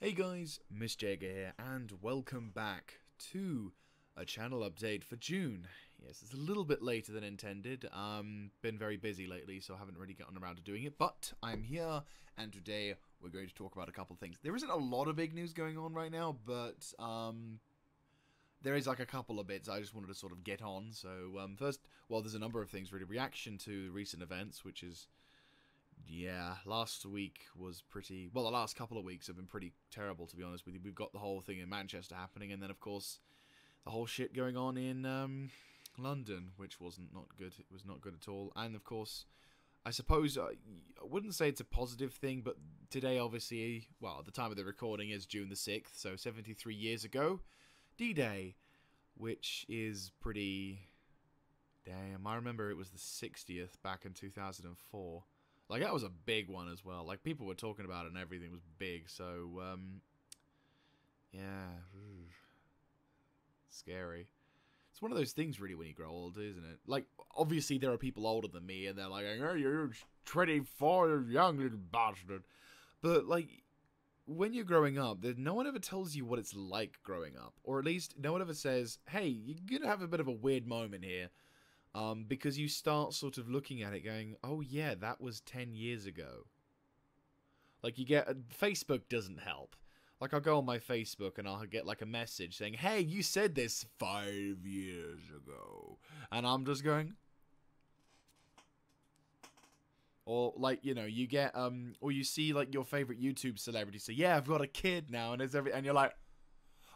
Hey guys, Miss Jagger here, and welcome back to a channel update for June. Yes, it's a little bit later than intended. Been very busy lately, so I haven't really gotten around to doing it, but I'm here, and today we're going to talk about a couple of things. There isn't a lot of big news going on right now, but there is like a couple of bits I just wanted to sort of get on. So first, well, there's a number of things really. Reaction to recent events, which is... yeah, last week was pretty... well, the last couple of weeks have been pretty terrible, to be honest with you. We've got the whole thing in Manchester happening, and then, of course, the whole shit going on in London, which wasn't not good. It was not good at all. And, of course, I suppose I wouldn't say it's a positive thing, but today, obviously, well, at the time of the recording is June the 6th, so 73 years ago, D-Day, which is pretty... damn, I remember it was the 60th back in 2004. Like, that was a big one as well. Like, people were talking about it and everything was big. So, yeah. Scary. It's one of those things, really, when you grow older, isn't it? Like, obviously, there are people older than me, and they're like, oh, you're 24, you're young little bastard. But, like, when you're growing up, no one ever tells you what it's like growing up. Or at least, no one ever says, hey, you're going to have a bit of a weird moment here. Because you start sort of looking at it going, oh yeah, that was 10 years ago. Like, you get... Facebook doesn't help. Like, I'll go on my Facebook and I'll get, like, a message saying, hey, you said this 5 years ago. And I'm just going... or, like, you know, you get, or you see, like, your favorite YouTube celebrity say, yeah, I've got a kid now, and and you're like,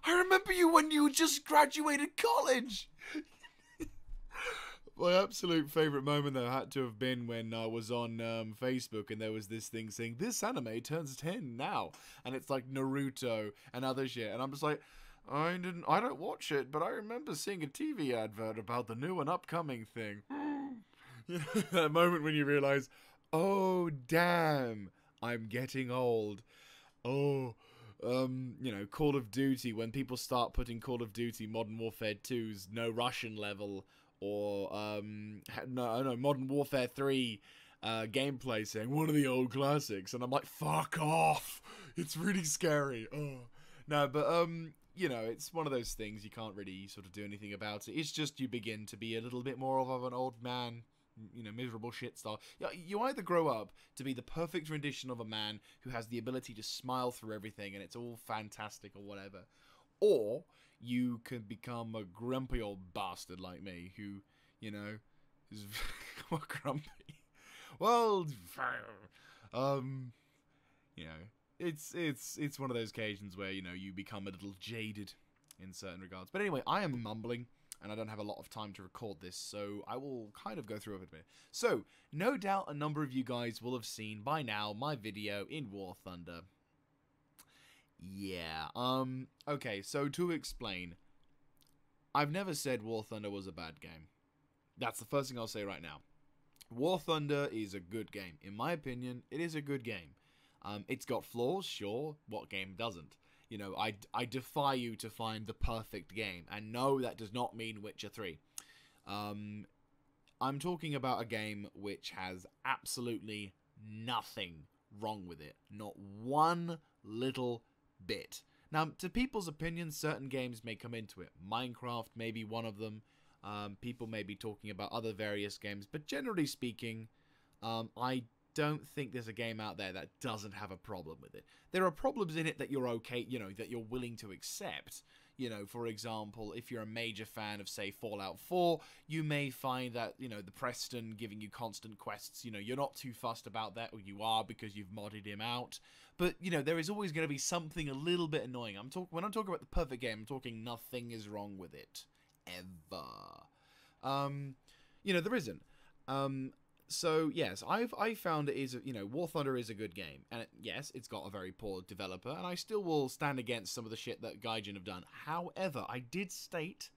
I remember you when you just graduated college! My absolute favourite moment, though, had to have been when I was on Facebook and there was this thing saying, this anime turns 10 now. And it's like Naruto and other shit. And I'm just like, I don't watch it, but I remember seeing a TV advert about the new and upcoming thing. That moment when you realise, oh, damn, I'm getting old. Oh... you know, Call of Duty, when people start putting Call of Duty Modern Warfare 2's no Russian level, or, no, Modern Warfare 3 gameplay saying one of the old classics, and I'm like, fuck off! It's really scary. Oh. No, but, you know, it's one of those things you can't really sort of do anything about it. It's just you begin to be a little bit more of an old man. You know, miserable shit star. You either grow up to be the perfect rendition of a man who has the ability to smile through everything and it's all fantastic or whatever, or you can become a grumpy old bastard like me who, you know, is well, grumpy. Well, you know, it's one of those occasions where, you know, you become a little jaded in certain regards. But anyway, I am mumbling. And I don't have a lot of time to record this, so I will kind of go through it a bit. So, no doubt a number of you guys will have seen by now my video in War Thunder. Yeah, okay, so to explain, I've never said War Thunder was a bad game. That's the first thing I'll say right now. War Thunder is a good game. In my opinion, it is a good game. It's got flaws, sure. What game doesn't? You know, I defy you to find the perfect game. And no, that does not mean Witcher 3. I'm talking about a game which has absolutely nothing wrong with it. Not one little bit. Now, to people's opinions, certain games may come into it. Minecraft may be one of them. People may be talking about other various games. But generally speaking, I don't think there's a game out there that doesn't have a problem with it. There are problems in it that you're okay, you know, that you're willing to accept. You know, for example, if you're a major fan of, say, Fallout 4, you may find that, you know, the Preston giving you constant quests, you know, you're not too fussed about that, or you are because you've modded him out. But, you know, there is always going to be something a little bit annoying. When I'm talking about the perfect game, I'm talking nothing is wrong with it. Ever. You know, there isn't. So, yes, I found it is, you know, War Thunder is a good game. And, yes, it's got a very poor developer, and I still will stand against some of the shit that Gaijin have done. However, I did state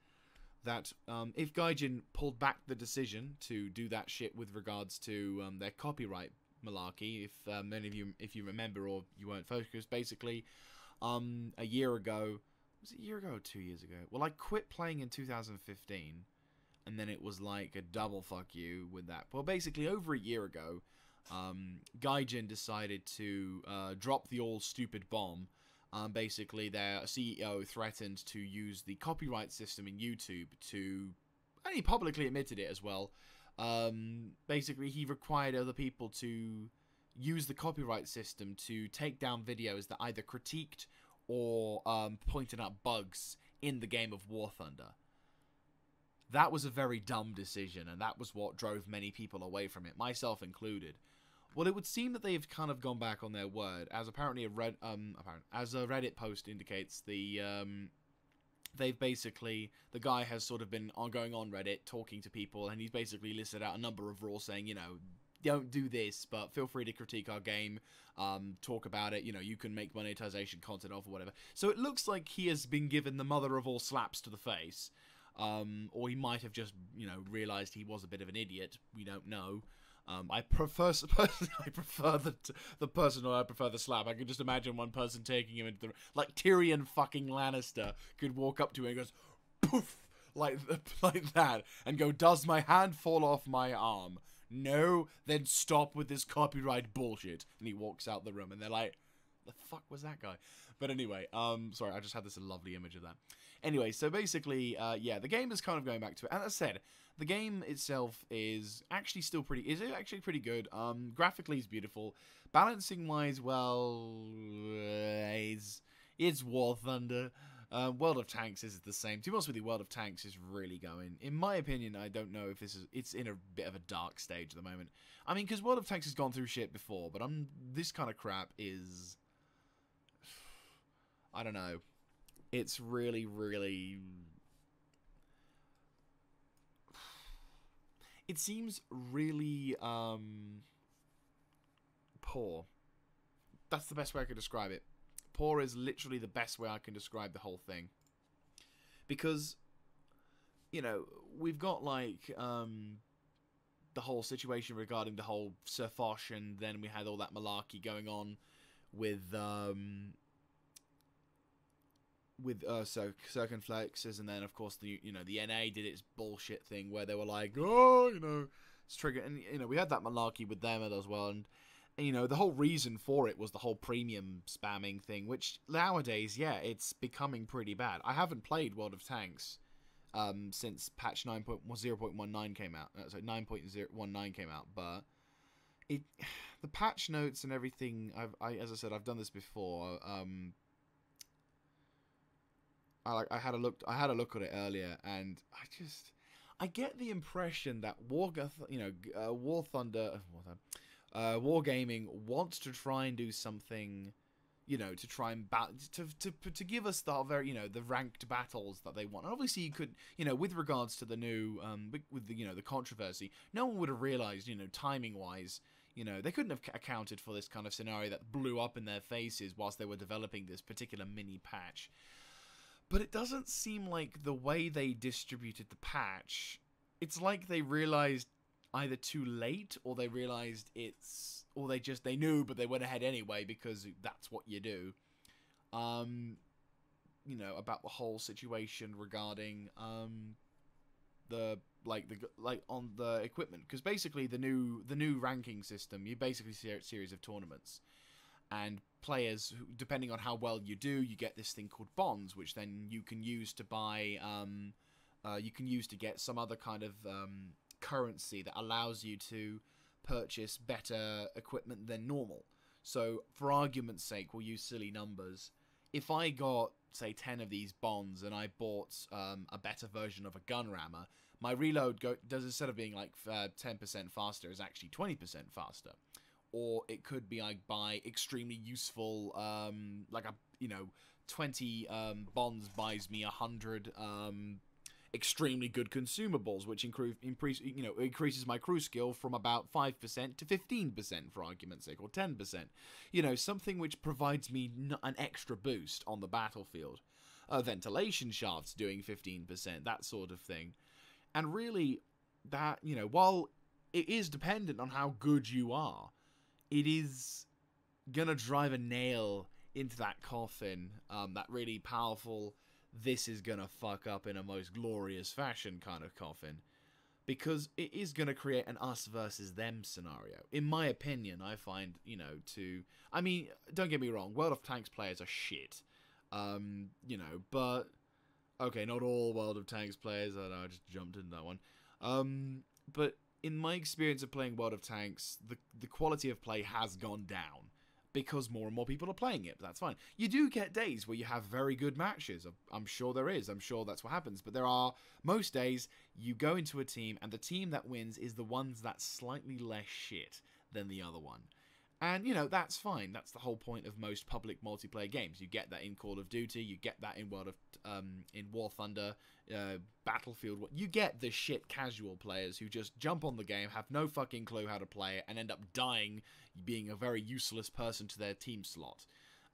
that if Gaijin pulled back the decision to do that shit with regards to their copyright malarkey, if many of you, if you remember or you weren't focused, basically, a year ago, was it a year ago or 2 years ago? Well, I quit playing in 2015. And then it was like a double fuck you with that. Well, basically, over a year ago, Gaijin decided to drop the all-stupid bomb Basically, their CEO threatened to use the copyright system in YouTube to, and he publicly admitted it as well. Basically, he required other people to use the copyright system to take down videos that either critiqued or pointed out bugs in the game of War Thunder. That was a very dumb decision, and that was what drove many people away from it, myself included. Well, it would seem that they've kind of gone back on their word, as apparently as a Reddit post indicates. They've basically, the guy has sort of been going on Reddit talking to people, and he's basically listed out a number of rules saying, you know, don't do this, but feel free to critique our game, talk about it, you know, you can make monetization content off or whatever. So it looks like he has been given the mother of all slaps to the face, or he might have just, you know, realized he was a bit of an idiot. We don't know. I prefer the person, or I prefer the slap. I can just imagine one person taking him into the, like Tyrion fucking Lannister could walk up to him and goes, poof, like that, and go, does my hand fall off my arm? No, then stop with this copyright bullshit. And he walks out the room, and they're like, the fuck was that guy? But anyway, sorry, I just had this lovely image of that. Anyway, so basically, yeah, the game is kind of going back to it. As I said, the game itself is actually still pretty good. Graphically, it's beautiful. Balancing-wise, well, it's War Thunder. World of Tanks is the same. To be honest with you, World of Tanks is really going. In my opinion, I don't know if it's in a bit of a dark stage at the moment. I mean, because World of Tanks has gone through shit before, but this kind of crap is, I don't know. It's really, really, it seems really poor. That's the best way I could describe it. Poor is literally the best way I can describe the whole thing. Because, you know, we've got, like, the whole situation regarding the whole Sir Foch, and then we had all that malarkey going on with Circumflexes, and then, of course, the NA did its bullshit thing where they were like, oh, you know, it's trigger, and, you know, we had that malarkey with them as well, and you know, the whole reason for it was the whole premium spamming thing, which nowadays, yeah, it's becoming pretty bad. I haven't played World of Tanks since patch 9.0.19 came out. So 9.019 came out, but the patch notes and everything, as I said, I've done this before. I had a look at it earlier, and I get the impression that War Thunder, Wargaming wants to try and do something, you know, to try and to give us the very, you know, the ranked battles that they want. And obviously, you could, you know, with regards to the new, with the, you know, the controversy, no one would have realized, you know, timing wise, you know, they couldn't have accounted for this kind of scenario that blew up in their faces whilst they were developing this particular mini patch. But it doesn't seem like the way they distributed the patch, it's like they realized either too late, or they realized or they knew, but they went ahead anyway because that's what you do. You know, about the whole situation regarding on the equipment, because basically the new ranking system, you basically see a series of tournaments, and players, depending on how well you do, you get this thing called bonds, which then you can use to buy, you can use to get some other kind of currency that allows you to purchase better equipment than normal. So, for argument's sake, we'll use silly numbers. If I got, say, 10 of these bonds and I bought a better version of a gun rammer, my reload does, instead of being like 10% faster, is actually 20% faster. Or it could be I buy extremely useful, like a, you know, 20 bonds buys me 100 extremely good consumables, which increases my crew skill from about 5% to 15%, for argument's sake, or 10%. You know, something which provides me an extra boost on the battlefield. Ventilation shafts doing 15%, that sort of thing. And really, that, you know, while it is dependent on how good you are, it is gonna drive a nail into that coffin, that really powerful, this is gonna fuck up in a most glorious fashion kind of coffin. because it is going to create an us versus them scenario. In my opinion, I find, I mean, don't get me wrong, World of Tanks players are shit. But, okay, not all World of Tanks players, I know, I just jumped into that one. But in my experience of playing World of Tanks, the quality of play has gone down. Because more and more people are playing it, but that's fine. You do get days where you have very good matches. I'm sure there is. I'm sure that's what happens. But there are, most days, you go into a team, and the team that wins is the ones that's slightly less shit than the other one. And, that's fine. That's the whole point of most public multiplayer games. You get that in Call of Duty. You get that in in War Thunder, Battlefield. You get the shit casual players who just jump on the game, have no fucking clue how to play it, and end up dying, being a very useless person to their team slot.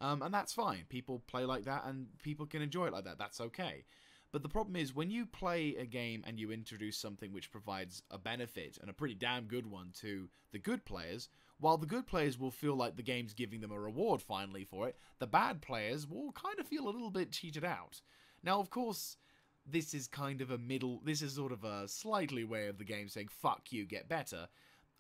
And that's fine. People play like that, and people can enjoy it like that. That's okay. But the problem is, when you play a game and you introduce something which provides a benefit, and a pretty damn good one, to the good players, while the good players will feel like the game's giving them a reward finally for it, the bad players will kind of feel a little bit cheated out. Now, of course, this is sort of a slightly way of the game saying, fuck you, get better.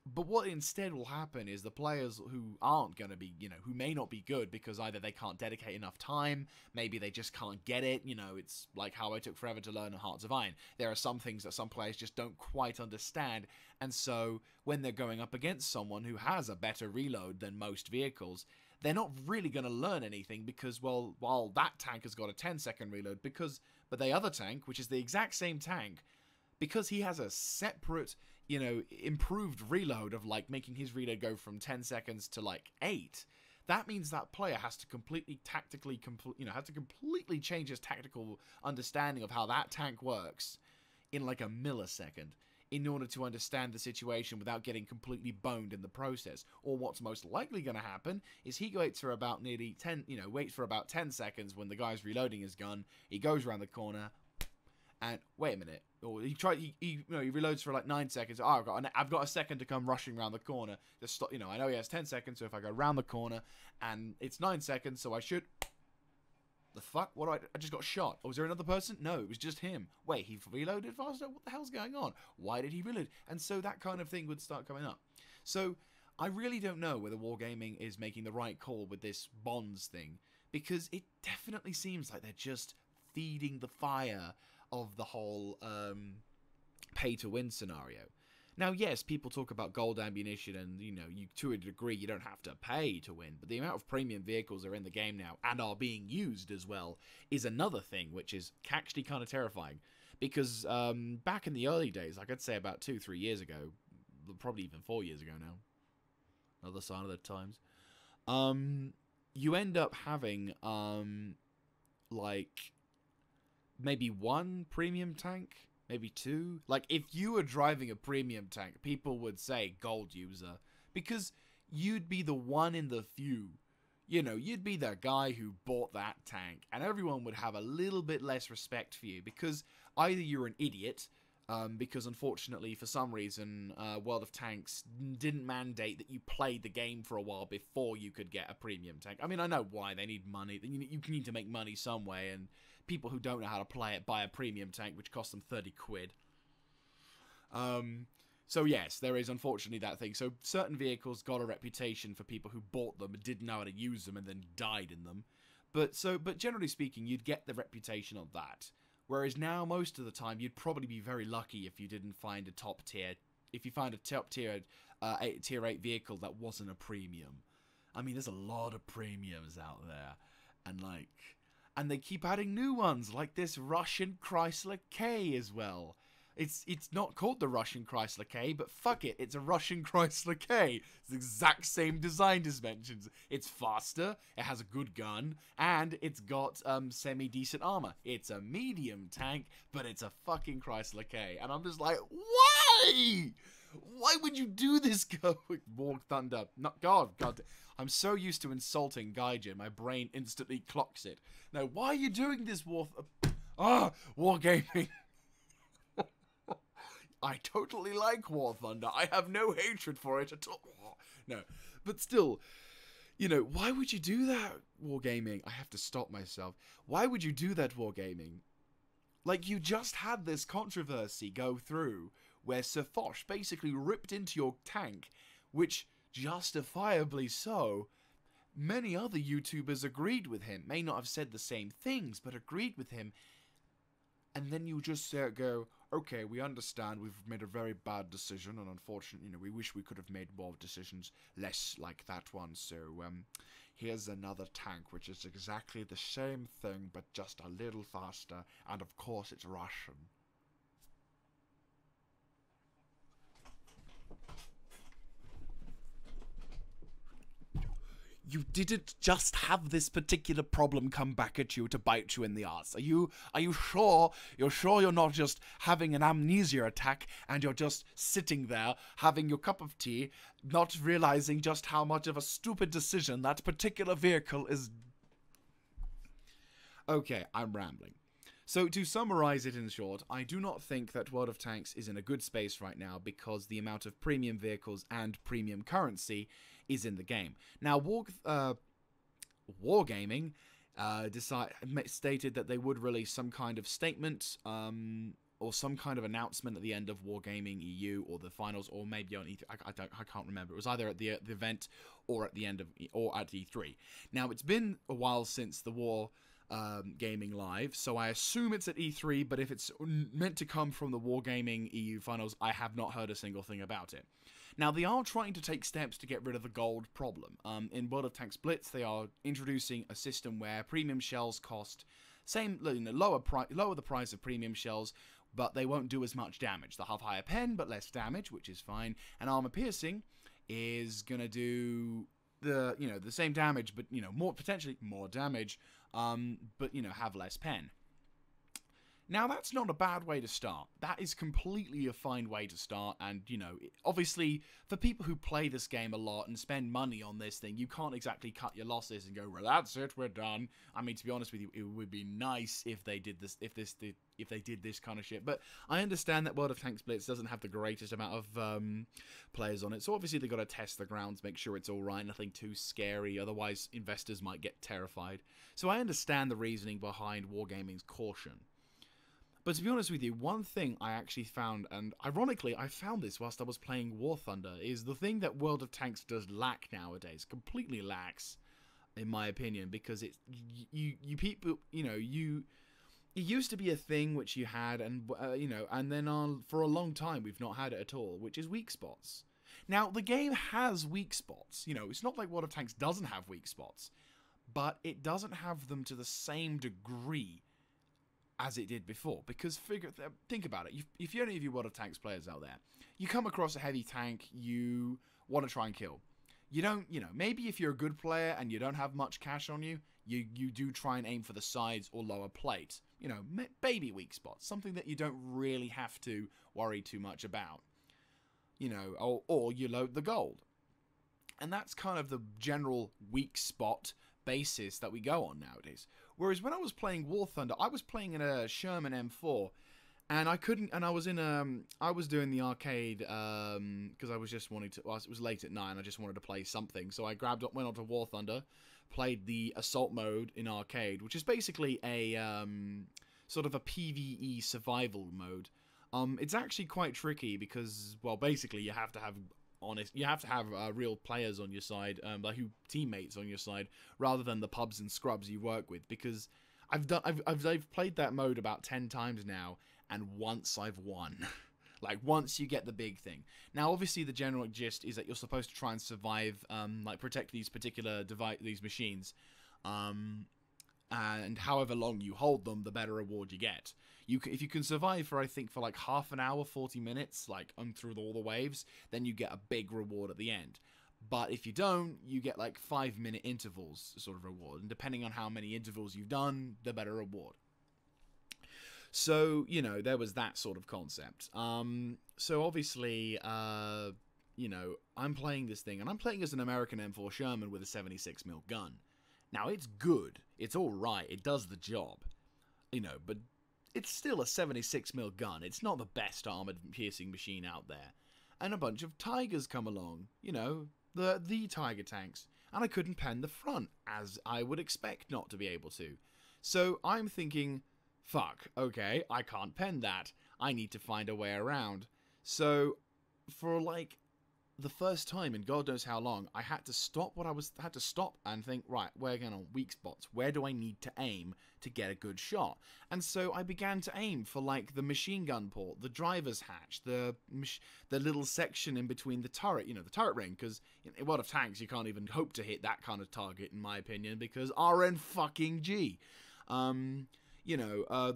But what instead will happen is the players who aren't going to be, who may not be good because either they can't dedicate enough time, maybe they just can't get it, it's like how I took forever to learn Hearts of Iron. There are some things that some players just don't quite understand, and so when they're going up against someone who has a better reload than most vehicles, they're not really going to learn anything because, well, while that tank has got a 10-second reload, but the other tank, which is the exact same tank, because he has a separate, improved reload of, like, making his reload go from 10 seconds to, like, 8, that means that player has to completely change his tactical understanding of how that tank works in, like, a millisecond in order to understand the situation without getting completely boned in the process. Or what's most likely going to happen is he waits for about 10 seconds when the guy's reloading his gun, he goes around the corner, and wait a minute. Or he reloads for like 9 seconds. Oh, I've got a second to come rushing around the corner. Just stop. I know he has 10 seconds, so if I go around the corner and it's 9 seconds, so I should. The fuck? I just got shot. Oh, was there another person? No, it was just him. Wait, he reloaded faster? What the hell's going on? Why did he reload? And so that kind of thing would start coming up. So I really don't know whether Wargaming is making the right call with this bonds thing, because it definitely seems like they're just feeding the fire of the whole pay-to-win scenario. Now, yes, people talk about gold ammunition and, to a degree, you don't have to pay to win, but the amount of premium vehicles are in the game now and are being used as well is another thing, which is actually kind of terrifying. Because back in the early days, like I'd say about 2-3 years ago, probably even 4 years ago now, another sign of the times, you end up having, like, maybe one premium tank, maybe two. Like, if you were driving a premium tank, people would say gold user, because you'd be the one in the few. You'd be the guy who bought that tank, and everyone would have a little bit less respect for you, because either you're an idiot, because unfortunately, for some reason, World of Tanks didn't mandate that you played the game for a while before you could get a premium tank. I mean, I know why. They need money. You need to make money some way, and people who don't know how to play it buy a premium tank, which costs them 30 quid. So yes, there is unfortunately that thing. So certain vehicles got a reputation for people who bought them and didn't know how to use them and then died in them. But generally speaking, you'd get the reputation of that. Whereas now, most of the time, you'd probably be very lucky if you didn't find a top tier, tier 8 vehicle that wasn't a premium. I mean, there's a lot of premiums out there, and they keep adding new ones, like this Russian Chrysler K as well. It's not called the Russian Chrysler K, but fuck it, it's a Russian Chrysler K. It's the exact same design dimensions. It's faster, it has a good gun, and it's got semi-decent armor. It's a medium tank, but it's a fucking Chrysler K. And I'm just like, why? Why would you do this, War Thunder? Not God. I'm so used to insulting Gaijin, my brain instantly clocks it. Now, why are you doing this, Wargaming? I totally like War Thunder. I have no hatred for it at all. No, but still, why would you do that, Wargaming? I have to stop myself. Why would you do that, Wargaming? Like, you just had this controversy go through where Sir Foch basically ripped into your tank, which, justifiably so, many other YouTubers agreed with him. May not have said the same things, but agreed with him. And then you just go, okay, we understand we've made a very bad decision, and unfortunately, we wish we could have made more decisions less like that one. So, here's another tank, which is exactly the same thing, but just a little faster, and of course it's Russian. You didn't just have this particular problem come back at you to bite you in the ass. Are you sure? You're sure you're not just having an amnesia attack and you're just sitting there having your cup of tea, not realizing just how much of a stupid decision that particular vehicle is? Okay, I'm rambling. So to summarize it in short, I do not think that World of Tanks is in a good space right now because the amount of premium vehicles and premium currency is in the game. Now, Wargaming stated that they would release some kind of statement or some kind of announcement at the end of Wargaming EU or the finals, or maybe on E3. I can't remember. It was either at the event or at the end of or at E3. Now, it's been a while since the War Gaming Live, so I assume it's at E3, but if it's meant to come from the Wargaming EU Finals, I have not heard a single thing about it. Now, they are trying to take steps to get rid of the gold problem. In World of Tanks Blitz, they are introducing a system where premium shells cost lower the price of premium shells, but they won't do as much damage. They'll have higher pen, but less damage, which is fine. And armor piercing is gonna do the same damage, but potentially more damage, but have less pen. Now, that's not a bad way to start. That is completely a fine way to start, and, obviously, for people who play this game a lot and spend money on this thing, you can't exactly cut your losses and go, well, that's it, we're done. I mean, to be honest with you, it would be nice if they did this, if they did this kind of shit, but I understand that World of Tanks Blitz doesn't have the greatest amount of players on it, so obviously they've got to test the grounds, make sure it's alright, nothing too scary, otherwise investors might get terrified. So I understand the reasoning behind Wargaming's caution. But to be honest with you, one thing I actually found, and ironically I found this whilst I was playing War Thunder, is the thing that World of Tanks does lack nowadays, completely lacks, in my opinion, because it's, you people, it used to be a thing which you had, and, and then for a long time we've not had it at all, which is weak spots. Now, the game has weak spots, it's not like World of Tanks doesn't have weak spots, but it doesn't have them to the same degree as it did before, because think about it, if you're any of you World of Tanks players out there, you come across a heavy tank you want to try and kill. You don't, maybe if you're a good player and you don't have much cash on you, you do try and aim for the sides or lower plate. Baby weak spots, something that you don't really have to worry too much about. Or you load the gold. And that's kind of the general weak spot basis that we go on nowadays. Whereas when I was playing War Thunder, I was playing in a Sherman M4, and I was doing the arcade, because I was just wanting to, it was late at night, and I just wanted to play something, so I went onto War Thunder, played the assault mode in arcade, which is basically a, sort of a PvE survival mode. It's actually quite tricky, because, well, basically you have to have real players on your side, who teammates on your side, rather than the pubs and scrubs you work with. Because I've played that mode about 10 times now, and once I've won. Like, once you get the big thing. Now, obviously, the general gist is that you're supposed to try and survive, protect these particular these machines, and however long you hold them, the better reward you get. If you can survive for, I think, for like half an hour, 40 minutes, like through all the waves, then you get a big reward at the end. But if you don't, you get like 5-minute intervals sort of reward. And depending on how many intervals you've done, the better reward. So, there was that sort of concept. So obviously, I'm playing this thing, and I'm playing as an American M4 Sherman with a 76mm gun. Now, it's good. It's alright. It does the job. But it's still a 76mm gun. It's not the best armored piercing machine out there. And a bunch of Tigers come along. The Tiger tanks. And I couldn't pen the front, as I would expect not to be able to. So I'm thinking, fuck, okay, I can't pen that. I need to find a way around. So, for like the first time in God knows how long, I had to stop had to stop and think, right, we're going on weak spots. Where do I need to aim to get a good shot? And so I began to aim for like the machine gun port, the driver's hatch, the little section in between the turret, the turret ring, because in World of Tanks you can't even hope to hit that kind of target in my opinion, because RN fucking G. The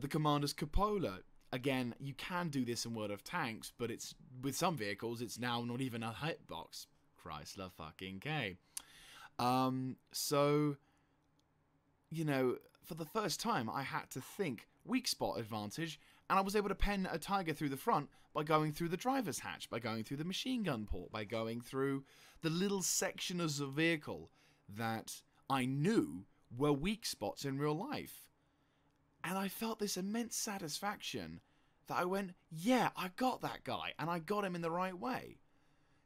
commander's cupola. Again, you can do this in World of Tanks, but it's with some vehicles, it's now not even a hitbox. Chrysler fucking K. So, for the first time, I had to think weak spot advantage, and I was able to pen a Tiger through the front by going through the driver's hatch, by going through the machine gun port, by going through the little sections of vehicle that I knew were weak spots in real life. And I felt this immense satisfaction that I went, yeah, I got that guy, and I got him in the right way.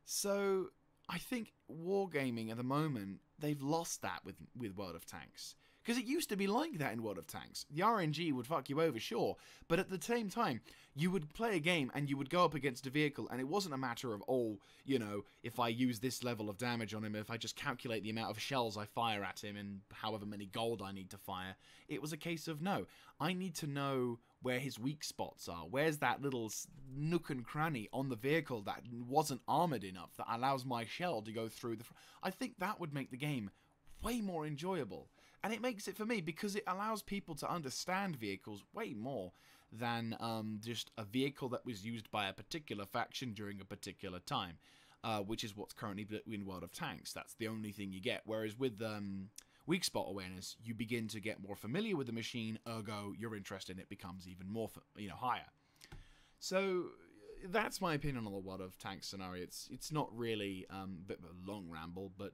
So I think wargaming at the moment, they've lost that with World of Tanks. Because it used to be like that in World of Tanks. The RNG would fuck you over, sure, but at the same time, you would play a game and you would go up against a vehicle, and it wasn't a matter of, if I use this level of damage on him, if I just calculate the amount of shells I fire at him and however many gold I need to fire. It was a case of, no, I need to know where his weak spots are. Where's that little nook and cranny on the vehicle that wasn't armored enough, that allows my shell to go through the... I think that would make the game way more enjoyable. And it makes it for me because it allows people to understand vehicles way more than just a vehicle that was used by a particular faction during a particular time, which is what's currently in World of Tanks. That's the only thing you get. Whereas with weak spot awareness, you begin to get more familiar with the machine, ergo your interest in it becomes even more higher. So that's my opinion on the World of Tanks scenario. It's not really a bit of a long ramble, but...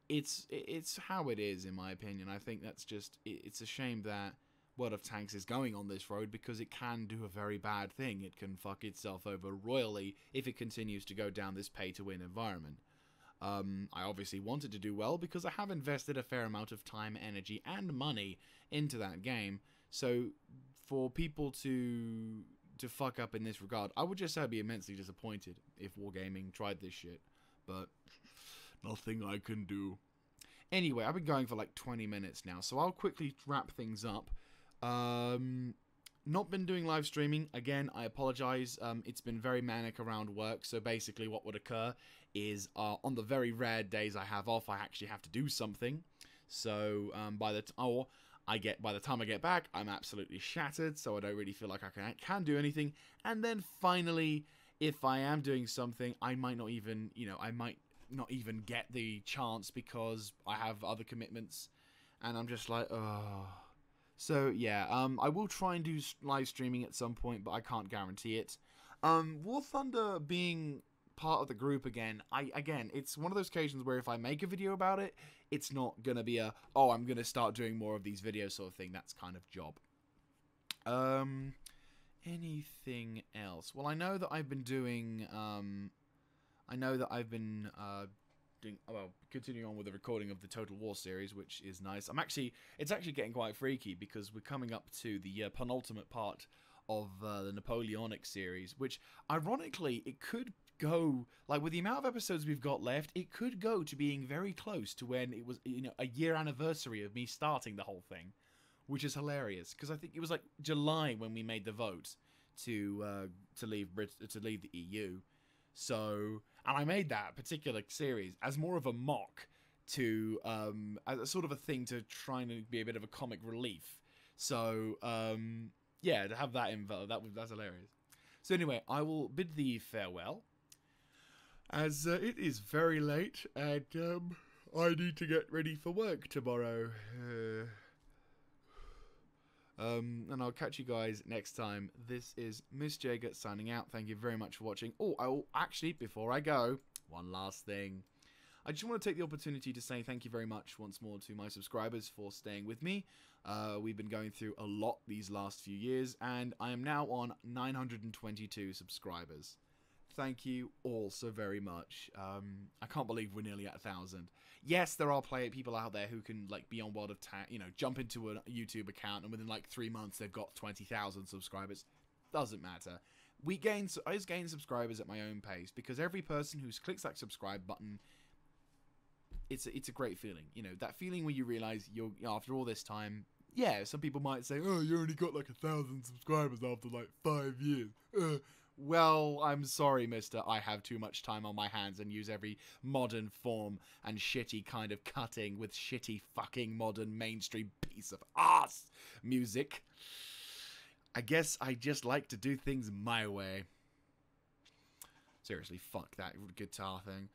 It's how it is, in my opinion. I think that's just... It's a shame that World of Tanks is going on this road because it can do a very bad thing. It can fuck itself over royally if it continues to go down this pay-to-win environment. I obviously wanted to do well because I have invested a fair amount of time, energy, and money into that game. So for people to fuck up in this regard, I would just say I'd be immensely disappointed if Wargaming tried this shit. But... nothing I can do. Anyway, I've been going for like 20 minutes now, so I'll quickly wrap things up. Not been doing live streaming. Again, I apologize. It's been very manic around work, so basically what would occur is on the very rare days I have off, I actually have to do something. So by the time I get back, I'm absolutely shattered, so I don't really feel like I can do anything. And then finally, if I am doing something, I might not even, not even get the chance because I have other commitments, and I'm just like, oh. So yeah, I will try and do live streaming at some point, but I can't guarantee it. War Thunder being part of the group again, it's one of those occasions where if I make a video about it, it's not gonna be I'm gonna start doing more of these videos sort of thing. That's kind of job. Anything else? Well, I know that I've been doing, continuing on with the recording of the Total War series, which is nice. It's actually getting quite freaky because we're coming up to the penultimate part of the Napoleonic series, which, ironically, it could go, like, with the amount of episodes we've got left, it could go to being very close to when it was, a year anniversary of me starting the whole thing, which is hilarious, because I think it was, like, July when we made the vote to leave the EU. So, and I made that particular series as more of a mock to, as a sort of a thing to try and be a bit of a comic relief. So, yeah, to have that info, that's hilarious. So anyway, I will bid thee farewell, as it is very late, and I need to get ready for work tomorrow. And I'll catch you guys next time. This is Miss Jager signing out. Thank you very much for watching. Oh, I will actually, before I go, one last thing. I just want to take the opportunity to say thank you very much once more to my subscribers for staying with me. We've been going through a lot these last few years, and I am now on 922 subscribers. Thank you all so very much. I can't believe we're nearly at 1,000. Yes, there are people out there who can be on World of Tanks, jump into a YouTube account and within 3 months they've got 20,000 subscribers. Doesn't matter. I just gain subscribers at my own pace, because every person who clicks that subscribe button, it's a great feeling. You know, that feeling where you realize after all this time, yeah, some people might say, oh, you only got like 1,000 subscribers after like 5 years. Well, I'm sorry, mister. I have too much time on my hands and use every modern form and shitty kind of cutting with shitty fucking modern mainstream piece of ass music. I guess I just like to do things my way. Seriously, fuck that guitar thing.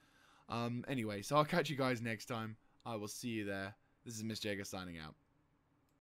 Anyway, so I'll catch you guys next time. I will see you there. This is Miss Jager signing out.